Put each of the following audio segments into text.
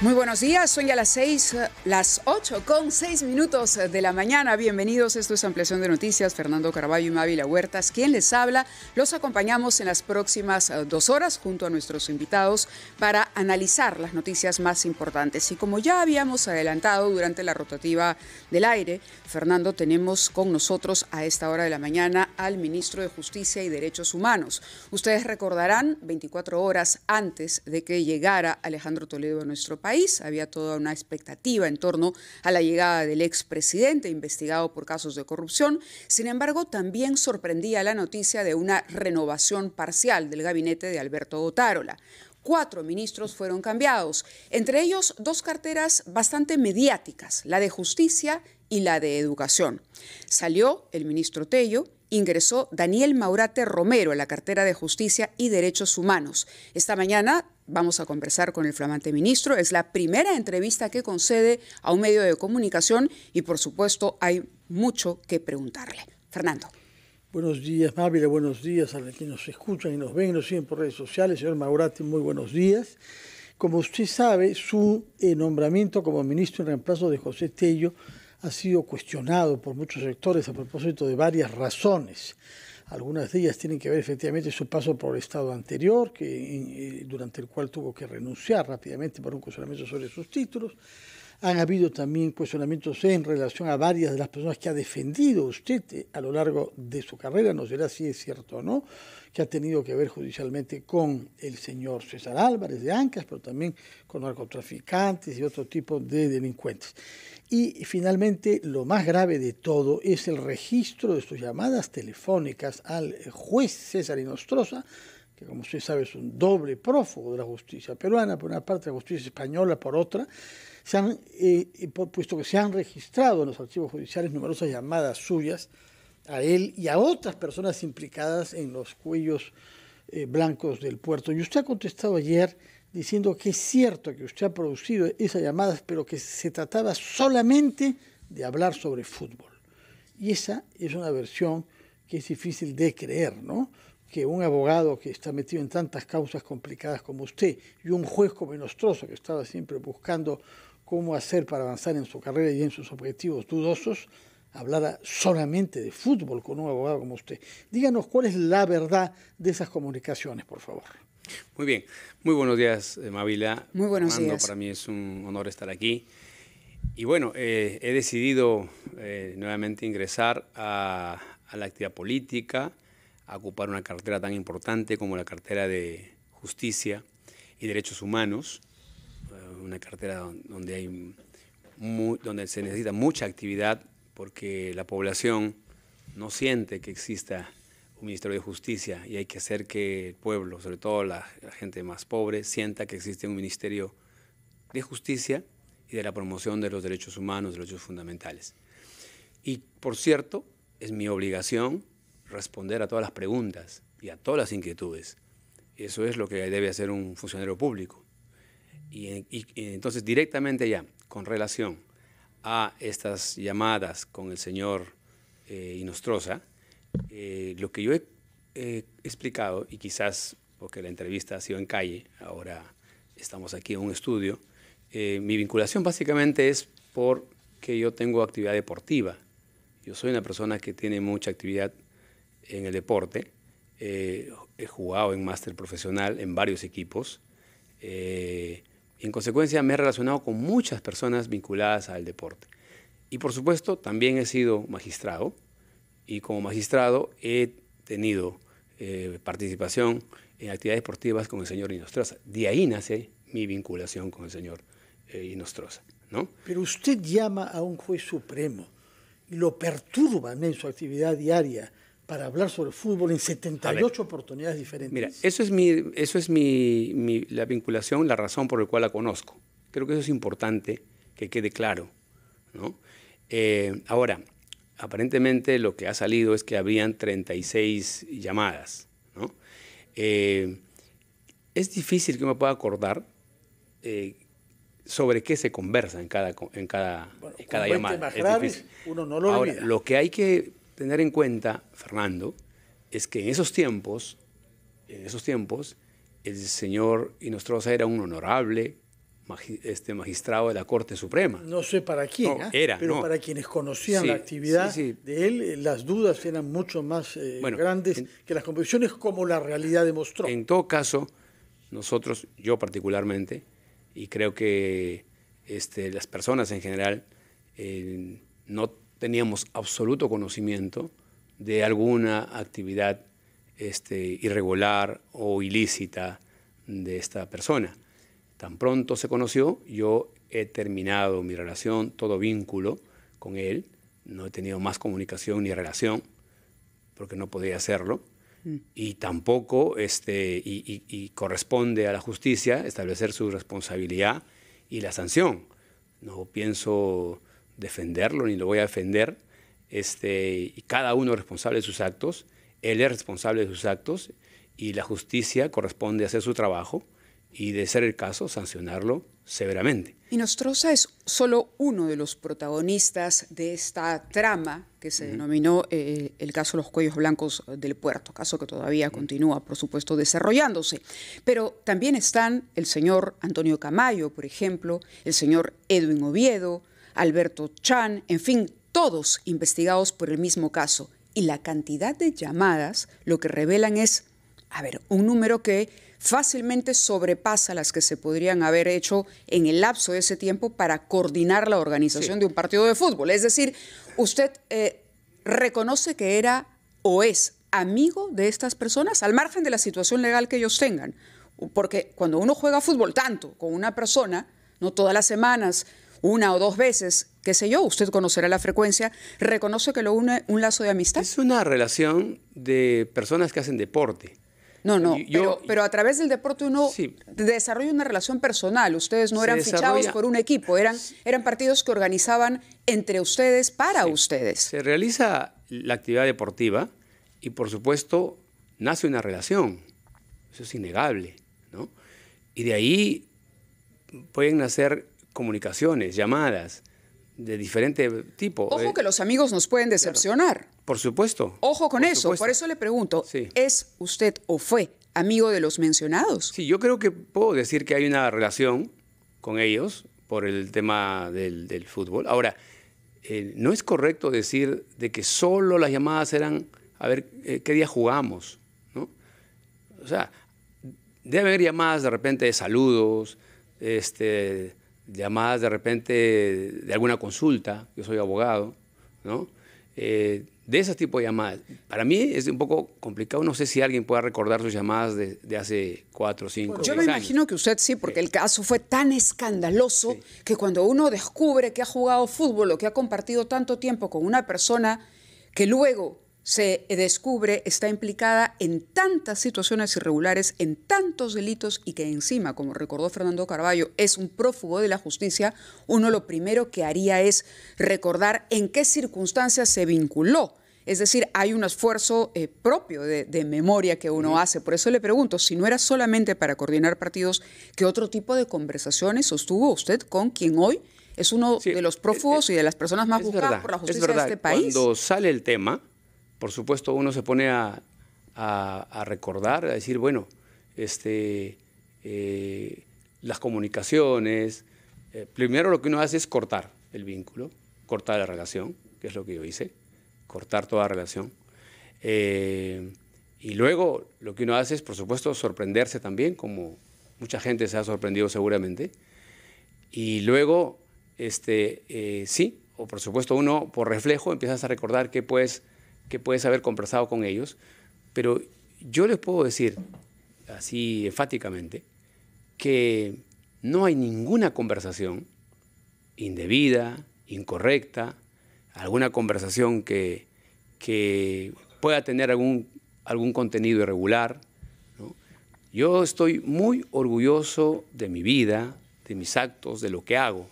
Muy buenos días, son ya las 8:06 de la mañana. Bienvenidos, esto es Ampliación de Noticias. Fernando Caraballo y Mávila Huertas, quien les habla. Los acompañamos en las próximas 2 horas junto a nuestros invitados para analizar las noticias más importantes. Y como ya habíamos adelantado durante la rotativa del aire, Fernando, tenemos con nosotros a esta hora de la mañana al ministro de Justicia y Derechos Humanos. Ustedes recordarán, 24 horas antes de que llegara Alejandro Toledo a nuestro país, había toda una expectativa en torno a la llegada del expresidente investigado por casos de corrupción. Sin embargo, también sorprendía la noticia de una renovación parcial del gabinete de Alberto Otárola. 4 ministros fueron cambiados, entre ellos 2 carteras bastante mediáticas, la de Justicia y la de Educación. Salió el ministro Tello, ingresó Daniel Maurate Romero a la cartera de Justicia y Derechos Humanos. Esta mañana vamos a conversar con el flamante ministro. Es la primera entrevista que concede a un medio de comunicación y, por supuesto, hay mucho que preguntarle. Fernando. Buenos días, Mávila, buenos días a los que nos escuchan y nos ven, nos siguen por redes sociales. Señor Maurate, muy buenos días. Como usted sabe, su nombramiento como ministro en reemplazo de José Tello ha sido cuestionado por muchos sectores a propósito de varias razones. Algunas de ellas tienen que ver efectivamente su paso por el estado anterior, durante el cual tuvo que renunciar rápidamente por un cuestionamiento sobre sus títulos. Han habido también cuestionamientos en relación a varias de las personas que ha defendido usted a lo largo de su carrera, no será si es cierto o no, que ha tenido que ver judicialmente con el señor César Álvarez de Ancas, pero también con narcotraficantes y otro tipo de delincuentes. Y finalmente, lo más grave de todo es el registro de sus llamadas telefónicas al juez César Inostroza, que como usted sabe es un doble prófugo de la justicia peruana, por una parte la justicia española, por otra, puesto que se han registrado en los archivos judiciales numerosas llamadas suyas a él y a otras personas implicadas en los cuellos blancos del puerto. Y usted ha contestado ayer diciendo que es cierto que usted ha producido esas llamadas, pero que se trataba solamente de hablar sobre fútbol. Y esa es una versión que es difícil de creer, ¿no? Que un abogado que está metido en tantas causas complicadas como usted y un juez como Inostroza, que estaba siempre buscando cómo hacer para avanzar en su carrera y en sus objetivos dudosos, hablara solamente de fútbol con un abogado como usted. Díganos cuál es la verdad de esas comunicaciones, por favor. Muy bien. Muy buenos días, Mávila. Muy buenos días. Para mí es un honor estar aquí. Y bueno, he decidido nuevamente ingresar a la actividad política, a ocupar una cartera tan importante como la cartera de Justicia y Derechos Humanos, una cartera donde se necesita mucha actividad porque la población no siente que exista un Ministerio de Justicia y hay que hacer que el pueblo, sobre todo la gente más pobre, sienta que existe un Ministerio de Justicia y de la promoción de los derechos humanos, de los derechos fundamentales. Y, por cierto, es mi obligación responder a todas las preguntas y a todas las inquietudes. Eso es lo que debe hacer un funcionario público. Y entonces, directamente ya, con relación a estas llamadas con el señor Inostroza, lo que yo he explicado, y quizás porque la entrevista ha sido en calle, ahora estamos aquí en un estudio, mi vinculación básicamente es porque yo tengo actividad deportiva. Yo soy una persona que tiene mucha actividad en el deporte. He jugado en máster profesional en varios equipos. En consecuencia, me he relacionado con muchas personas vinculadas al deporte. Y, por supuesto, también he sido magistrado. Y como magistrado he tenido participación en actividades deportivas con el señor Inostroza. De ahí nace mi vinculación con el señor Inostroza, ¿no? Pero usted llama a un juez supremo y lo perturban en su actividad diaria para hablar sobre fútbol en 78 oportunidades diferentes. Mira, eso es la vinculación, la razón por la cual la conozco. Creo que eso es importante que quede claro, ¿no? Ahora, aparentemente lo que ha salido es que habrían 36 llamadas, ¿no? Es difícil que me pueda acordar sobre qué se conversa en cada llamada. Es difícil. Uno no lo olvida. Ahora, lo que hay que tener en cuenta, Fernando, es que en esos tiempos, el señor Inostroza era un honorable magistrado de la Corte Suprema. No sé para quién, pero para quienes conocían la actividad de él, las dudas eran mucho más grandes que las convicciones, como la realidad demostró. En todo caso, nosotros, yo particularmente, y creo que las personas en general, no teníamos absoluto conocimiento de alguna actividad irregular o ilícita de esta persona. Tan pronto se conoció, yo he terminado mi relación, todo vínculo con él. No he tenido más comunicación ni relación, porque no podía hacerlo. Y tampoco y corresponde a la justicia establecer su responsabilidad y la sanción. No pienso defenderlo ni lo voy a defender. Y cada uno es responsable de sus actos. Él es responsable de sus actos y la justicia corresponde a hacer su trabajo y, de ser el caso, sancionarlo severamente. Y Nostroza es solo uno de los protagonistas de esta trama que se denominó el caso de los cuellos blancos del puerto, caso que todavía continúa, por supuesto, desarrollándose. Pero también están el señor Antonio Camayo, por ejemplo, el señor Edwin Oviedo, Alberto Chan, en fin, todos investigados por el mismo caso. Y la cantidad de llamadas lo que revelan es, un número que fácilmente sobrepasa las que se podrían haber hecho en el lapso de ese tiempo para coordinar la organización de un partido de fútbol. Es decir, usted reconoce que era o es amigo de estas personas, al margen de la situación legal que ellos tengan. Porque cuando uno juega fútbol tanto con una persona, no todas las semanas, una o dos veces, qué sé yo, usted conocerá la frecuencia, reconoce que lo une un lazo de amistad. Es una relación de personas que hacen deporte. Pero a través del deporte uno desarrolla una relación personal. Ustedes no eran fichados por un equipo, eran partidos que organizaban entre ustedes para ustedes. Se realiza la actividad deportiva y, por supuesto, nace una relación. Eso es innegable, ¿no? Y de ahí pueden nacer comunicaciones, llamadas de diferente tipo. Ojo que los amigos nos pueden decepcionar. Claro. Por supuesto. Ojo con eso. Por eso le pregunto, ¿es usted o fue amigo de los mencionados? Sí, yo creo que puedo decir que hay una relación con ellos por el tema del fútbol. Ahora, no es correcto decir de que solo las llamadas eran a ver qué día jugamos, ¿no? O sea, debe haber llamadas de repente de saludos, llamadas de repente de alguna consulta. Yo soy abogado, ¿no? De ese tipo de llamadas. Para mí es un poco complicado. No sé si alguien pueda recordar sus llamadas de hace 4, 5, 6 años. Yo me imagino que usted sí, porque el caso fue tan escandaloso que cuando uno descubre que ha jugado fútbol o que ha compartido tanto tiempo con una persona que luego se descubre está implicada en tantas situaciones irregulares, en tantos delitos y que encima, como recordó Fernando Caraballo, es un prófugo de la justicia, uno lo primero que haría es recordar en qué circunstancias se vinculó. Es decir, hay un esfuerzo propio de memoria que uno hace. Por eso le pregunto, si no era solamente para coordinar partidos, ¿qué otro tipo de conversaciones sostuvo usted con quien hoy es uno de los prófugos y de las personas más buscadas por la justicia de este país? Cuando sale el tema, por supuesto, uno se pone a recordar, a decir, bueno, las comunicaciones. Primero lo que uno hace es cortar el vínculo, cortar la relación, que es lo que yo hice, cortar toda relación. Y luego lo que uno hace es, por supuesto, sorprenderse también, como mucha gente se ha sorprendido seguramente. Y luego, o por supuesto uno por reflejo empiezas a recordar que puedes haber conversado con ellos, pero yo les puedo decir, así enfáticamente, que no hay ninguna conversación indebida, incorrecta, alguna conversación que pueda tener algún contenido irregular, ¿no? Yo estoy muy orgulloso de mi vida, de mis actos, de lo que hago.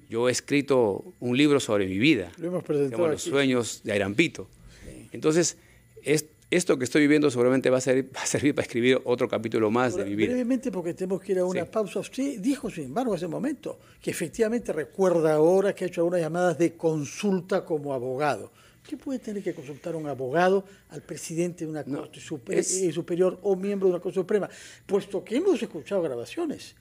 Yo he escrito un libro sobre mi vida, lo hemos presentado Los sueños de Ayrampito. Entonces, esto que estoy viviendo seguramente va a servir para escribir otro capítulo más de mi vida. Brevemente, porque tenemos que ir a una pausa. Usted dijo, sin embargo, hace un momento, que efectivamente recuerda ahora que ha hecho algunas llamadas de consulta como abogado. ¿Qué puede tener que consultar un abogado al presidente de una Corte superior o miembro de una Corte Suprema? Puesto que hemos escuchado grabaciones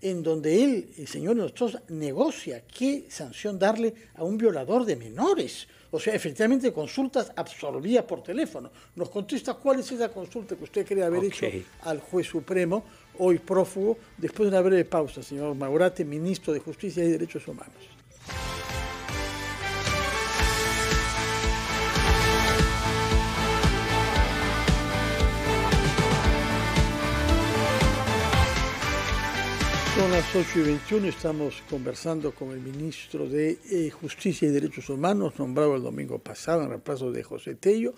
en donde el señor Nostroza, negocia qué sanción darle a un violador de menores. O sea, efectivamente consultas absorbidas por teléfono. Nos contesta cuál es esa consulta que usted cree haber hecho al juez supremo, hoy prófugo, después de una breve pausa, señor Maurate, ministro de Justicia y Derechos Humanos. Son las 8:21, estamos conversando con el ministro de Justicia y Derechos Humanos, nombrado el domingo pasado en reemplazo de José Tello,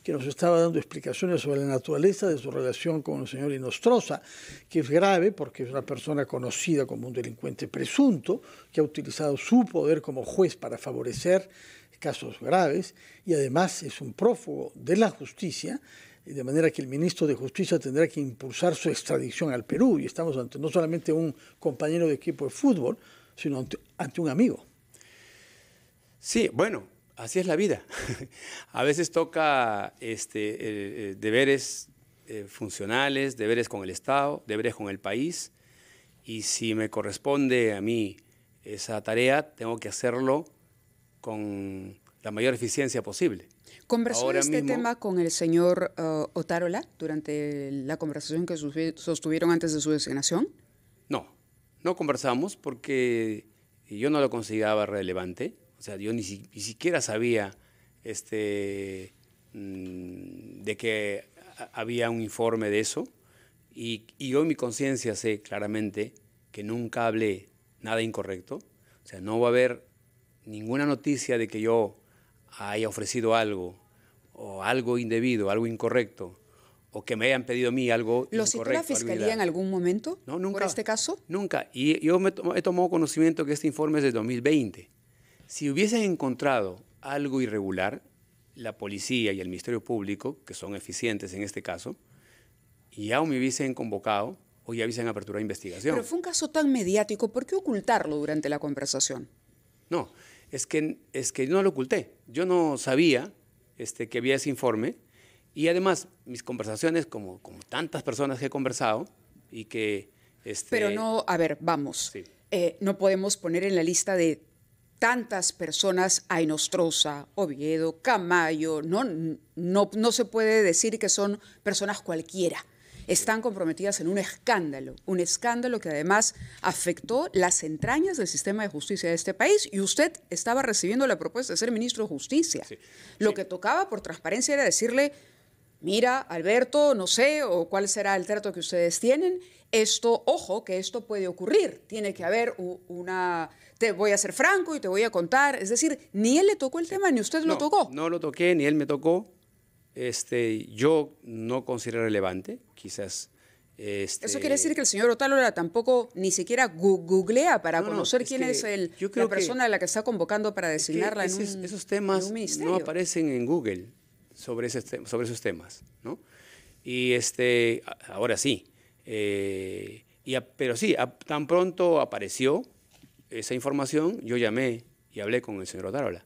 que nos estaba dando explicaciones sobre la naturaleza de su relación con el señor Nostroza, que es grave porque es una persona conocida como un delincuente presunto, que ha utilizado su poder como juez para favorecer casos graves, y además es un prófugo de la justicia, de manera que el ministro de Justicia tendrá que impulsar su extradición al Perú, y estamos ante no solamente un compañero de equipo de fútbol, sino ante un amigo. Sí, bueno, así es la vida. A veces toca deberes funcionales, deberes con el Estado, deberes con el país, y si me corresponde a mí esa tarea, tengo que hacerlo con la mayor eficiencia posible. ¿Conversó de este tema con el señor Otárola durante la conversación que sostuvieron antes de su designación? No, no conversamos porque yo no lo consideraba relevante. O sea, yo ni siquiera sabía de que había un informe de eso. Y yo en mi conciencia sé claramente que nunca hablé nada incorrecto. O sea, no va a haber ninguna noticia de que yo haya ofrecido algo, o algo indebido, algo incorrecto, o que me hayan pedido a mí algo incorrecto. ¿Lo citó la Fiscalía en algún momento? No, nunca. ¿Por este caso? Nunca. Y yo he tomado conocimiento que este informe es de 2020. Si hubiesen encontrado algo irregular, la policía y el Ministerio Público, que son eficientes en este caso, ya me hubiesen convocado o ya hubiesen aperturado investigación. Pero fue un caso tan mediático, ¿por qué ocultarlo durante la conversación? No, es que no lo oculté. Yo no sabía que había ese informe, y además mis conversaciones, como tantas personas que he conversado y que... Pero no, a ver, vamos, sí. No podemos poner en la lista de tantas personas a Nostroza, Oviedo, Camayo, no se puede decir que son personas cualquiera. Están comprometidas en un escándalo que además afectó las entrañas del sistema de justicia de este país, y usted estaba recibiendo la propuesta de ser ministro de Justicia. Sí. Lo que tocaba por transparencia era decirle, mira, Alberto, no sé, o cuál será el trato que ustedes tienen, esto, ojo, que esto puede ocurrir, tiene que haber te voy a ser franco y te voy a contar, es decir, ni él le tocó el tema, ni usted lo tocó. No lo toqué, ni él me tocó. Yo no considero relevante, quizás... Eso quiere decir que el señor Otárola tampoco ni siquiera googlea para conocer quién es la persona a la que está convocando para designarla esos temas en un ministerio. No aparecen en Google sobre esos temas, ¿no? Y ahora sí, pero sí, tan pronto apareció esa información, yo llamé y hablé con el señor Otárola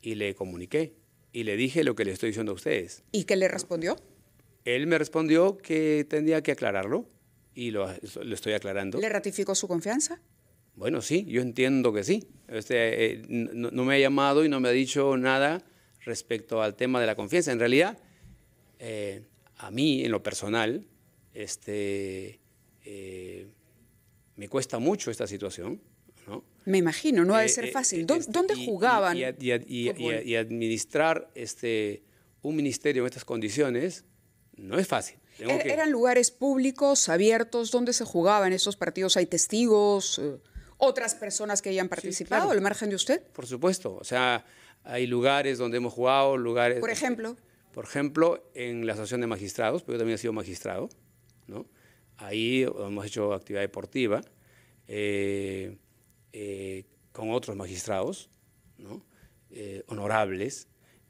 y le comuniqué. Y le dije lo que le estoy diciendo a ustedes. ¿Y qué le respondió? Él me respondió que tendría que aclararlo, y lo estoy aclarando. ¿Le ratificó su confianza? Bueno, sí, yo entiendo que sí. No me ha llamado y no me ha dicho nada respecto al tema de la confianza. En realidad, a mí, en lo personal, me cuesta mucho esta situación, ¿no? Me imagino, no ha de ser fácil. ¿Dónde jugaban? Y administrar un ministerio en estas condiciones no es fácil. ¿Eran lugares públicos, abiertos, donde se jugaban esos partidos? ¿Hay testigos, otras personas que hayan participado, sí, claro, al margen de usted? Por supuesto. O sea, hay lugares donde hemos jugado, lugares... ¿Por ejemplo? Por ejemplo, en la Asociación de Magistrados, porque yo también he sido magistrado, ¿no? Ahí hemos hecho actividad deportiva, con otros magistrados, ¿no? Honorables.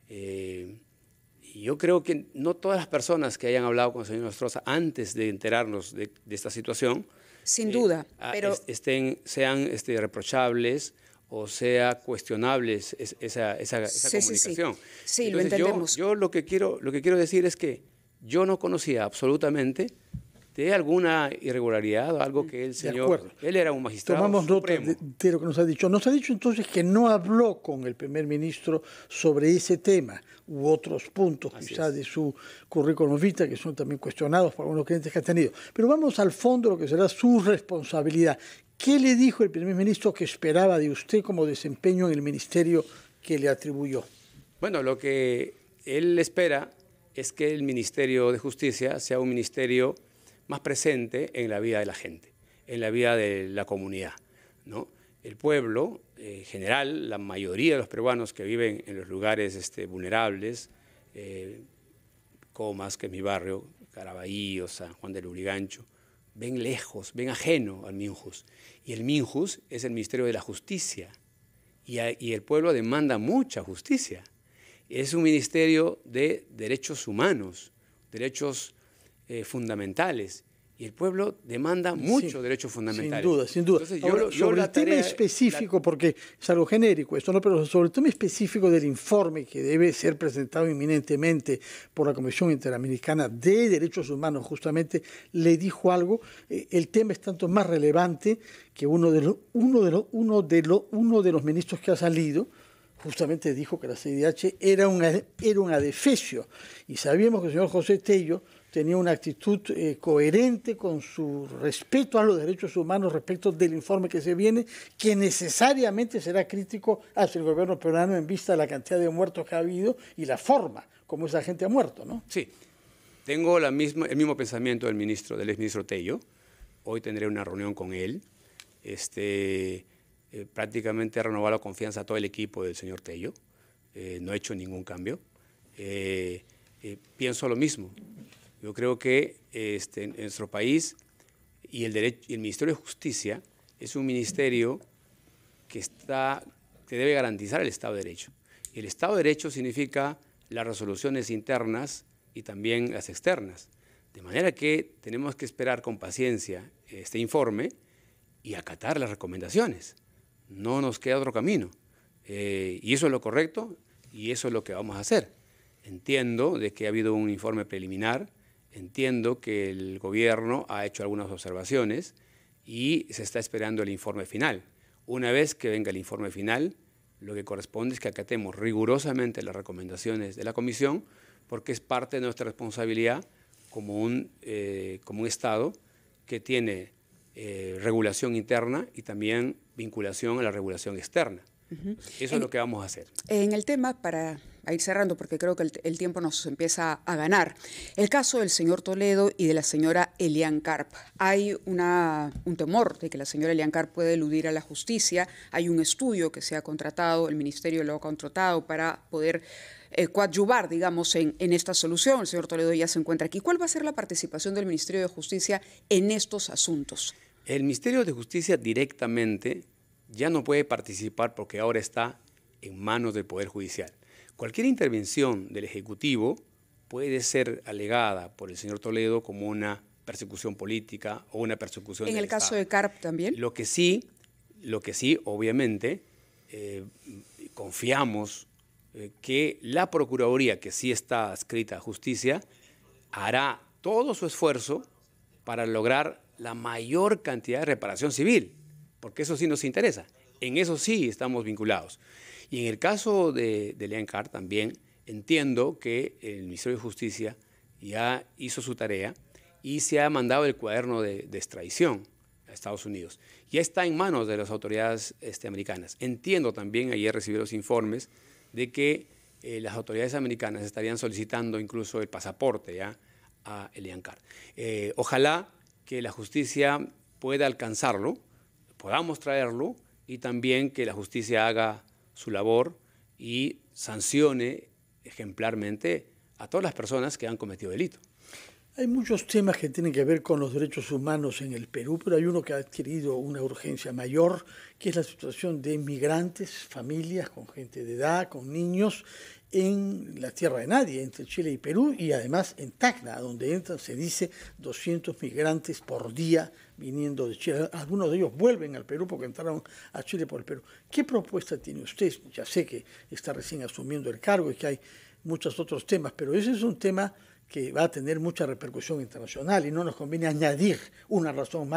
Y yo creo que no todas las personas que hayan hablado con el señor Nostroza antes de enterarnos de esta situación, sin duda, pero sean reprochables o sea cuestionables esa comunicación. Sí, entonces, lo entendemos. Yo lo que quiero decir es que yo no conocía absolutamente de alguna irregularidad o algo que el señor... Él era un magistrado Tomamos supremo. nota de lo que nos ha dicho. Nos ha dicho entonces que no habló con el primer ministro sobre ese tema u otros puntos quizás de su currículum vitae que son también cuestionados por algunos clientes que ha tenido. Pero vamos al fondo de lo que será su responsabilidad. ¿Qué le dijo el primer ministro que esperaba de usted como desempeño en el ministerio que le atribuyó? Bueno, lo que él espera es que el Ministerio de Justicia sea un ministerio más presente en la vida de la gente, en la vida de la comunidad, ¿no? El pueblo, en general, la mayoría de los peruanos que viven en los lugares vulnerables, Comas, que es mi barrio, Caraballo, San Juan del Lurigancho, ven lejos, ven ajeno al Minjus. Y el Minjus es el Ministerio de la Justicia. Y el pueblo demanda mucha justicia. Es un ministerio de derechos humanos, derechos fundamentales. Y el pueblo demanda muchos derechos fundamentales. Sin duda, sin duda. Entonces, ahora, sobre el tema específico, porque es algo genérico esto, ¿no? Pero sobre el tema específico del informe que debe ser presentado inminentemente por la Comisión Interamericana de Derechos Humanos, justamente le dijo algo. El tema es tanto más relevante que uno de los ministros que ha salido justamente dijo que la CIDH era un adefesio. Y sabíamos que el señor José Tello tenía una actitud coherente con su respeto a los derechos humanos respecto del informe que se viene, que necesariamente será crítico hacia el gobierno peruano en vista de la cantidad de muertos que ha habido y la forma como esa gente ha muerto, ¿no? Sí, tengo el mismo pensamiento del exministro Tello. Hoy tendré una reunión con él. Prácticamente he renovado la confianza a todo el equipo del señor Tello. No he hecho ningún cambio. Pienso lo mismo. Yo creo que en nuestro país y el Ministerio de Justicia es un ministerio que debe garantizar el Estado de Derecho. Y el Estado de Derecho significa las resoluciones internas y también las externas. De manera que tenemos que esperar con paciencia este informe y acatar las recomendaciones. No nos queda otro camino. Y eso es lo correcto y eso es lo que vamos a hacer. Entiendo de que ha habido un informe preliminar. Entiendo que el gobierno ha hecho algunas observaciones y se está esperando el informe final. Una vez que venga el informe final, lo que corresponde es que acatemos rigurosamente las recomendaciones de la Comisión, porque es parte de nuestra responsabilidad como un Estado que tiene regulación interna y también vinculación a la regulación externa. Eso es lo que vamos a hacer. En el tema, para ir cerrando, porque creo que el tiempo nos empieza a ganar, el caso del señor Toledo y de la señora Elian Karp. Hay un temor de que la señora Elian Karp puede eludir a la justicia. Hay un estudio que se ha contratado, el ministerio lo ha contratado para poder coadyuvar, digamos, en esta solución. El señor Toledo ya se encuentra aquí. ¿Cuál va a ser la participación del Ministerio de Justicia en estos asuntos? El Ministerio de Justicia directamente ya no puede participar porque ahora está en manos del Poder Judicial. Cualquier intervención del Ejecutivo puede ser alegada por el señor Toledo como una persecución política o una persecución del ¿En el Estado. caso de Karp también? Lo que sí, obviamente, confiamos que la Procuraduría, que sí está adscrita a Justicia, hará todo su esfuerzo para lograr la mayor cantidad de reparación civil, porque eso sí nos interesa. En eso sí estamos vinculados. Y en el caso de Elian Karp también entiendo que el Ministerio de Justicia ya hizo su tarea y se ha mandado el cuaderno de extradición a Estados Unidos. Ya está en manos de las autoridades americanas. Entiendo también, ayer recibí los informes, de que las autoridades americanas estarían solicitando incluso el pasaporte ya a Elian Karp. Ojalá que la justicia pueda alcanzarlo, podamos traerlo y también que la justicia haga su labor y sancione ejemplarmente a todas las personas que han cometido delito. Hay muchos temas que tienen que ver con los derechos humanos en el Perú, pero hay uno que ha adquirido una urgencia mayor, que es la situación de migrantes, familias con gente de edad, con niños, en la tierra de nadie, entre Chile y Perú, y además en Tacna, donde entran, se dice, 200 migrantes por día viniendo de Chile. Algunos de ellos vuelven al Perú porque entraron a Chile por el Perú. ¿Qué propuesta tiene usted? Ya sé que está recién asumiendo el cargo y que hay muchos otros temas, pero ese es un tema que va a tener mucha repercusión internacional y no nos conviene añadir una razón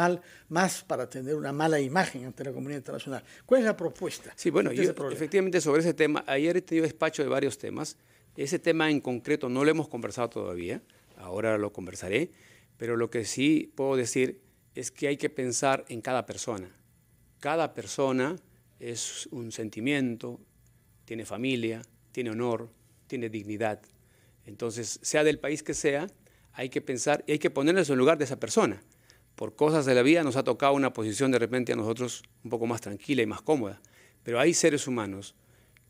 más para tener una mala imagen ante la comunidad internacional. ¿Cuál es la propuesta? Sí, bueno, efectivamente sobre ese tema, ayer he tenido despacho de varios temas. Ese tema en concreto no lo hemos conversado todavía, ahora lo conversaré, pero lo que sí puedo decir es que hay que pensar en cada persona. Cada persona es un sentimiento, tiene familia, tiene honor, tiene dignidad. Entonces, sea del país que sea, hay que pensar y hay que ponernos en el lugar de esa persona. Por cosas de la vida nos ha tocado una posición de repente a nosotros un poco más tranquila y más cómoda. Pero hay seres humanos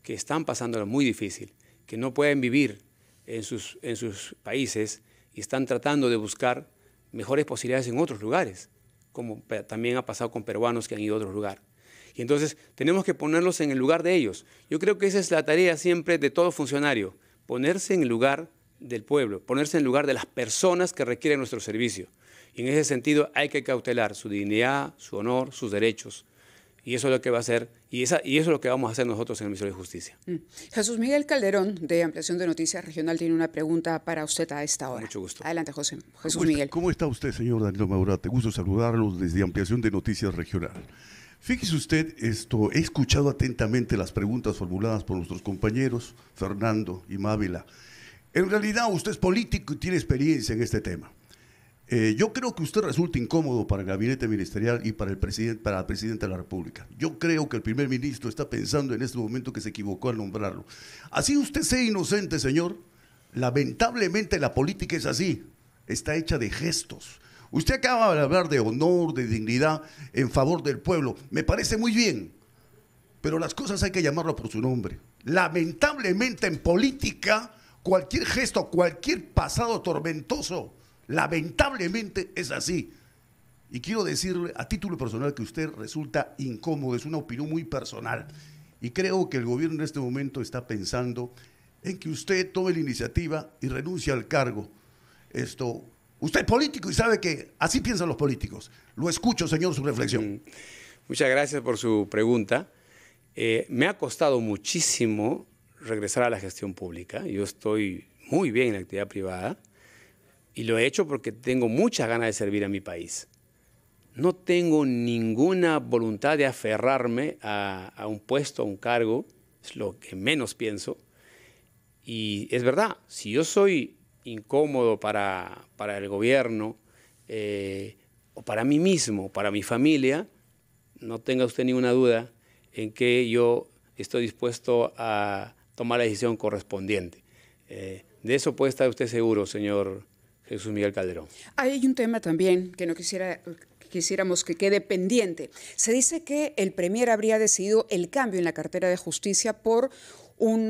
que están pasándolo muy difícil, que no pueden vivir en sus países y están tratando de buscar mejores posibilidades en otros lugares, como también ha pasado con peruanos que han ido a otros lugares. Y entonces tenemos que ponerlos en el lugar de ellos. Yo creo que esa es la tarea siempre de todo funcionario, ponerse en el lugar del pueblo, ponerse en el lugar de las personas que requieren nuestro servicio. Y en ese sentido hay que cautelar su dignidad, su honor, sus derechos. Y eso es lo que va a hacer, y eso es lo que vamos a hacer nosotros en el Ministerio de Justicia. Jesús Miguel Calderón, de Ampliación de Noticias Regional, tiene una pregunta para usted a esta hora. Mucho gusto. Adelante, Jesús Miguel. ¿Cómo está usted, señor Danilo Maurate? Gusto saludarlos desde Ampliación de Noticias Regional. Fíjese usted, he escuchado atentamente las preguntas formuladas por nuestros compañeros, Fernando y Mávila. En realidad, usted es político y tiene experiencia en este tema. Yo creo que usted resulta incómodo para el gabinete ministerial y para la presidenta de la República. Yo creo que el primer ministro está pensando en este momento que se equivocó al nombrarlo. Así usted sea inocente, señor. Lamentablemente la política es así, está hecha de gestos. Usted acaba de hablar de honor, de dignidad en favor del pueblo. Me parece muy bien, pero las cosas hay que llamarlo por su nombre. Lamentablemente en política, cualquier gesto, cualquier pasado tormentoso, lamentablemente es así. Y quiero decirle a título personal que usted resulta incómodo, es una opinión muy personal. Y creo que el gobierno en este momento está pensando en que usted tome la iniciativa y renuncie al cargo. Usted es político y sabe que así piensan los políticos. Lo escucho, señor, su reflexión. Muchas gracias por su pregunta. Me ha costado muchísimo regresar a la gestión pública. Yo estoy muy bien en la actividad privada y lo he hecho porque tengo muchas ganas de servir a mi país. No tengo ninguna voluntad de aferrarme a un puesto, a un cargo, es lo que menos pienso. Y es verdad, si yo soy incómodo para el gobierno o para mí mismo, para mi familia, no tenga usted ninguna duda en que yo estoy dispuesto a tomar la decisión correspondiente. De eso puede estar usted seguro, señor Jesús Miguel Calderón. Hay un tema también que no quisiéramos que quede pendiente. Se dice que el Premier habría decidido el cambio en la cartera de Justicia por un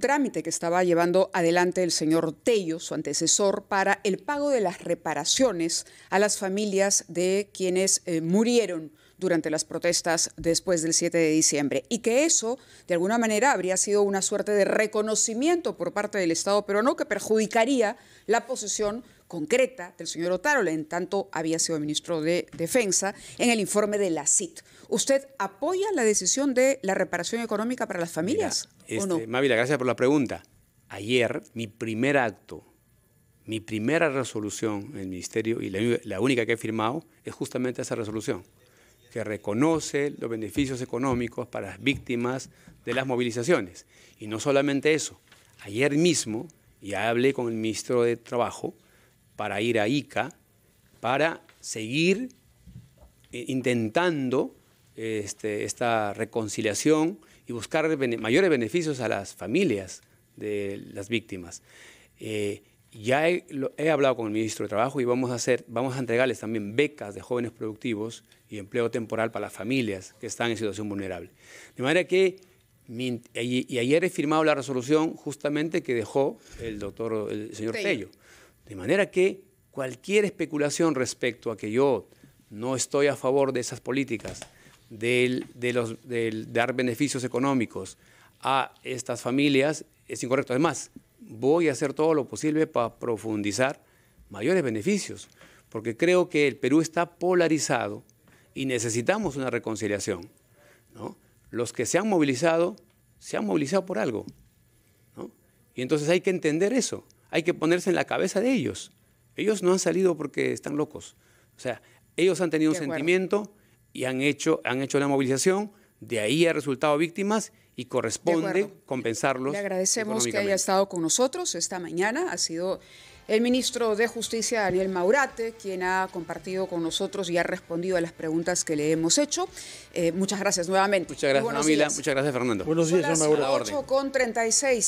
trámite que estaba llevando adelante el señor Tello, su antecesor, para el pago de las reparaciones a las familias de quienes murieron durante las protestas después del 7 de diciembre. Y que eso, de alguna manera, habría sido una suerte de reconocimiento por parte del Estado peruano que perjudicaría la posición concreta del señor Otárola, en tanto había sido ministro de Defensa, en el informe de la CIT. ¿Usted apoya la decisión de la reparación económica para las familias o no? Mávila, gracias por la pregunta. Ayer, mi primer acto, mi primera resolución en el ministerio, y la única que he firmado, es justamente esa resolución, que reconoce los beneficios económicos para las víctimas de las movilizaciones. Y no solamente eso, ayer mismo ya hablé con el ministro de Trabajo para ir a Ica, para seguir intentando esta reconciliación y buscar mayores beneficios a las familias de las víctimas. Ya he hablado con el ministro de Trabajo y vamos a entregarles también becas de jóvenes productivos y empleo temporal para las familias que están en situación vulnerable. De manera que, y ayer he firmado la resolución justamente que dejó el señor Tello. De manera que cualquier especulación respecto a que yo no estoy a favor de esas políticas, del dar beneficios económicos a estas familias, es incorrecto. Además, voy a hacer todo lo posible para profundizar mayores beneficios, porque creo que el Perú está polarizado y necesitamos una reconciliación, ¿no? Los que se han movilizado por algo, ¿no? Y entonces hay que entender eso. hay que ponerse en la cabeza de ellos. Ellos no han salido porque están locos. O sea, ellos han tenido un sentimiento y han hecho la movilización, de ahí ha resultado víctimas y corresponde compensarlos. Le agradecemos que haya estado con nosotros esta mañana. Ha sido el ministro de Justicia, Daniel Maurate, quien ha compartido con nosotros y ha respondido a las preguntas que le hemos hecho. Muchas gracias nuevamente. Muchas gracias, Mávila. Muchas gracias, Fernando. Buenos días, señor Maurate. Son las 8:36.